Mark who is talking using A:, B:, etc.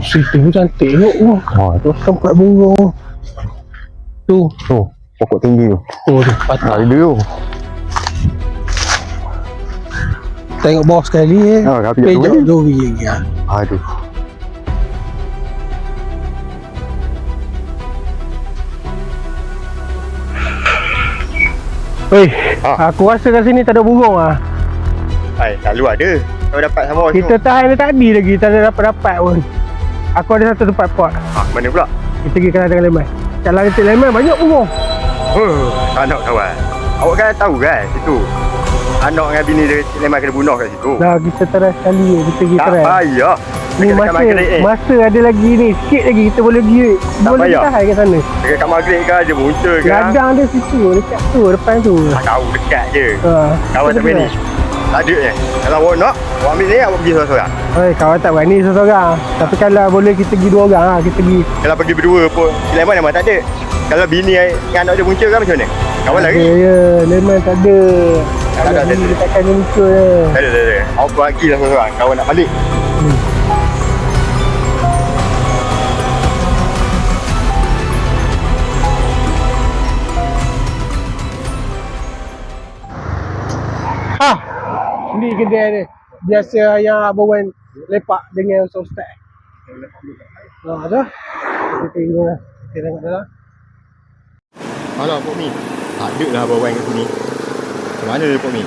A: Situ cantik tu. Tu tempat burung. Tu.
B: Pokok tinggi tu.
A: Tu patah.
B: Ada tu.
A: Tengok bawah sekali pejak duri lagi.
B: Aduh.
A: Weh, aku rasa kat sini tak ada burung ah.
B: Selalu ada. Kau dapat sama
A: Kita tahan dia tadi lagi, tak ada dapat pun. Aku ada satu tempat pot.
B: Mana pula?
A: Kita pergi kena dengan lemai. Kat lantik lemai banyak burung.
B: Anak kawan. Awak kan tahu kan situ. Anak dengan bini dia memang kena bunuh kat situ.
A: Dah kita try sekali, kita pergi try.
B: Tak payah.
A: Ni masa ada lagi ni, sikit lagi kita boleh pergi. Boleh tahan kat sana.
B: Dekat kat maghrib kan dia muncul kan.
A: Gadang dia situ, dekat tu, depan tu.
B: Tak tahu dekat je. Kawan
A: tak
B: sampai ni. Tak ada ni. Kalau awak nak, awak ambil ni, awak pergi seorang-seorang.
A: Kawan tak berani seorang-seorang. Tapi kalau boleh kita pergi dua orang lah, kita pergi.
B: Kalau pergi berdua pun, Sulaiman memang tak ada. Kalau bini dengan anak dia muncul kan macam mana? Kawan lagi?
A: Ya, Lemon tak ada.
B: Tak ada.
A: Dia takkan muncul je.
B: Tak ada. Awak pergi lah seorang-seorang. Kawan nak balik.
A: Ni kedai dia. Biasa yang Abang Wan lepak dengan Ustaz. Tu. Kita tengok dalam.
B: Alah Pok Mi. Tak ada lah Abang Wan kat sini. Macam mana dia Pok Mi?